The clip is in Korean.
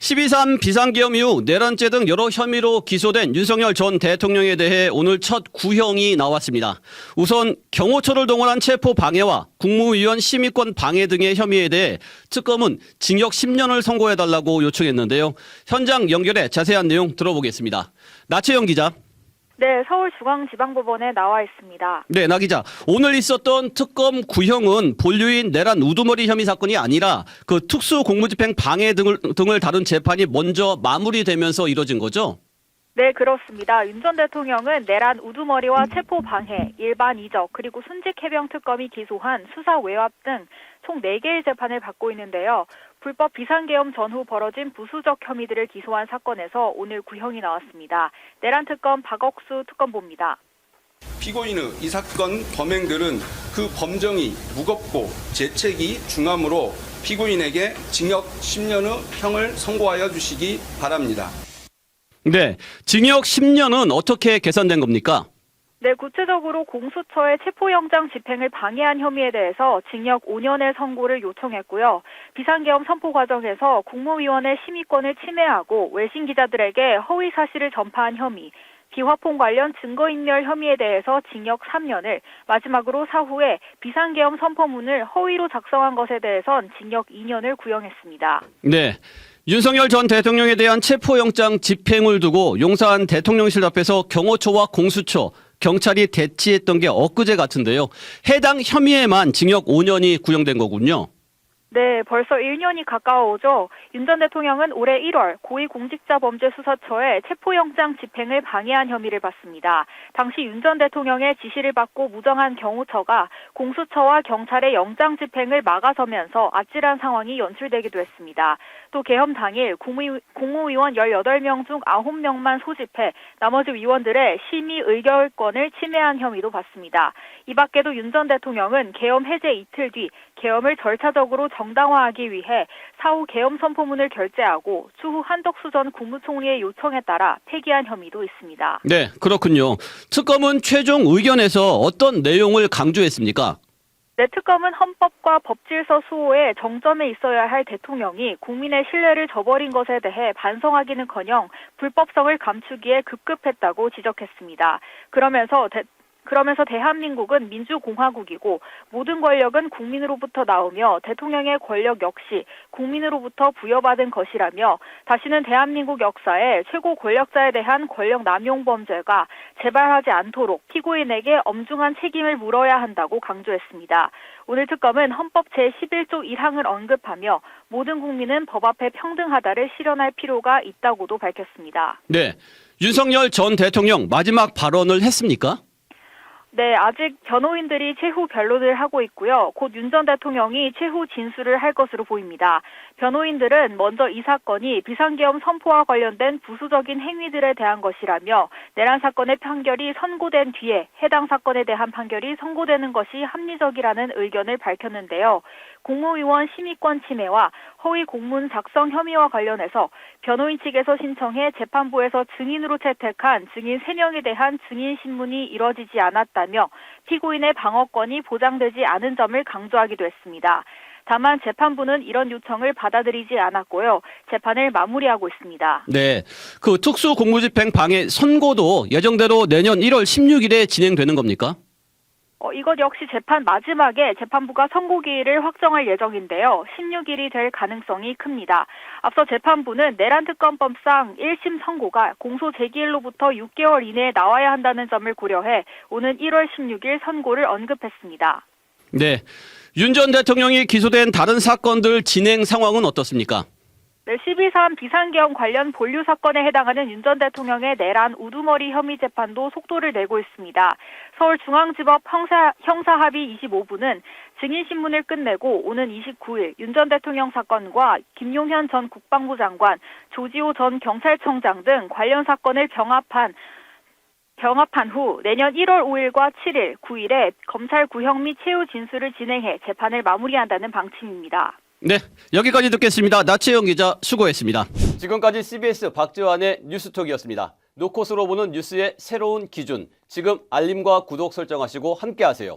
12.3 비상계엄 이후 내란죄 등 여러 혐의로 기소된 윤석열 전 대통령에 대해 오늘 첫 구형이 나왔습니다. 우선 경호처를 동원한 체포 방해와 국무위원 심의권 방해 등의 혐의에 대해 특검은 징역 10년을 선고해달라고 요청했는데요. 현장 연결해 자세한 내용 들어보겠습니다. 나채영 기자. 네, 서울중앙지방법원에 나와 있습니다. 네, 나 기자. 오늘 있었던 특검 구형은 본류인 내란 우두머리 혐의 사건이 아니라 그 특수공무집행 방해 등을 다룬 재판이 먼저 마무리되면서 이뤄진 거죠? 네, 그렇습니다. 윤 전 대통령은 내란 우두머리와 체포 방해, 일반 이적, 그리고 순직 해병 특검이 기소한 수사 외압 등 총 4개의 재판을 받고 있는데요. 불법 비상계엄 전후 벌어진 부수적 혐의들을 기소한 사건에서 오늘 구형이 나왔습니다. 내란 특검 박억수 특검보입니다. 피고인의 이 사건 범행들은 그 범정이 무겁고 죄책이 중하므로 피고인에게 징역 10년의 형을 선고하여 주시기 바랍니다. 네, 징역 10년은 어떻게 계산된 겁니까? 네, 구체적으로 공수처의 체포영장 집행을 방해한 혐의에 대해서 징역 5년의 선고를 요청했고요. 비상계엄 선포 과정에서 국무위원의 심의권을 침해하고 외신 기자들에게 허위 사실을 전파한 혐의, 비화폰 관련 증거인멸 혐의에 대해서 징역 3년을, 마지막으로 사후에 비상계엄 선포문을 허위로 작성한 것에 대해선 징역 2년을 구형했습니다. 네. 윤석열 전 대통령에 대한 체포영장 집행을 두고 용산 대통령실 앞에서 경호처와 공수처, 경찰이 대치했던 게 엊그제 같은데요. 해당 혐의에만 징역 5년이 구형된 거군요. 네, 벌써 1년이 가까워오죠. 윤 전 대통령은 올해 1월 고위공직자범죄수사처에 체포영장 집행을 방해한 혐의를 받습니다. 당시 윤 전 대통령의 지시를 받고 무정한 경호처가 공수처와 경찰의 영장 집행을 막아서면서 아찔한 상황이 연출되기도 했습니다. 또 계엄 당일 국무위원 18명 중 9명만 소집해 나머지 위원들의 심의 의결권을 침해한 혐의도 받습니다. 이 밖에도 윤 전 대통령은 계엄 해제 이틀 뒤 계엄을 절차적으로 정당화하기 위해 사후 계엄 선포문을 결재하고 추후 한덕수 전 국무총리의 요청에 따라 폐기한 혐의도 있습니다. 네, 그렇군요. 특검은 최종 의견에서 어떤 내용을 강조했습니까? 네, 특검은 헌법과 법질서 수호에 정점에 있어야 할 대통령이 국민의 신뢰를 저버린 것에 대해 반성하기는커녕 불법성을 감추기에 급급했다고 지적했습니다. 그러면서 대한민국은 민주공화국이고 모든 권력은 국민으로부터 나오며 대통령의 권력 역시 국민으로부터 부여받은 것이라며 다시는 대한민국 역사에 최고 권력자에 대한 권력 남용 범죄가 재발하지 않도록 피고인에게 엄중한 책임을 물어야 한다고 강조했습니다. 오늘 특검은 헌법 제11조 1항을 언급하며 모든 국민은 법 앞에 평등하다를 실현할 필요가 있다고도 밝혔습니다. 네, 윤석열 전 대통령 마지막 발언을 했습니까? 네, 아직 변호인들이 최후 변론을 하고 있고요. 곧 윤 전 대통령이 최후 진술을 할 것으로 보입니다. 변호인들은 먼저 이 사건이 비상계엄 선포와 관련된 부수적인 행위들에 대한 것이라며 내란 사건의 판결이 선고된 뒤에 해당 사건에 대한 판결이 선고되는 것이 합리적이라는 의견을 밝혔는데요. 국무위원 심의권 침해와 허위 공문 작성 혐의와 관련해서 변호인 측에서 신청해 재판부에서 증인으로 채택한 증인 3명에 대한 증인 신문이 이뤄지지 않았다며 피고인의 방어권이 보장되지 않은 점을 강조하기도 했습니다. 다만 재판부는 이런 요청을 받아들이지 않았고요. 재판을 마무리하고 있습니다. 네, 그 특수공무집행 방해 선고도 예정대로 내년 1월 16일에 진행되는 겁니까? 이것 역시 재판 마지막에 재판부가 선고기일을 확정할 예정인데요. 16일이 될 가능성이 큽니다. 앞서 재판부는 내란특검법상 1심 선고가 공소 제기일로부터 6개월 이내에 나와야 한다는 점을 고려해 오는 1월 16일 선고를 언급했습니다. 네, 윤 전 대통령이 기소된 다른 사건들 진행 상황은 어떻습니까? 네, 12.3 비상계엄 관련 본류 사건에 해당하는 윤 전 대통령의 내란 우두머리 혐의 재판도 속도를 내고 있습니다. 서울중앙지법 형사합의 25부는 증인신문을 끝내고 오는 29일 윤 전 대통령 사건과 김용현 전 국방부 장관, 조지호 전 경찰청장 등 관련 사건을 병합한 후 내년 1월 5일과 7일, 9일에 검찰 구형 및 최후 진술을 진행해 재판을 마무리한다는 방침입니다. 네, 여기까지 듣겠습니다. 나채영 기자 수고했습니다. 지금까지 CBS 박지환의 뉴스톡이었습니다. 노컷으로 보는 뉴스의 새로운 기준. 지금 알림과 구독 설정하시고 함께하세요.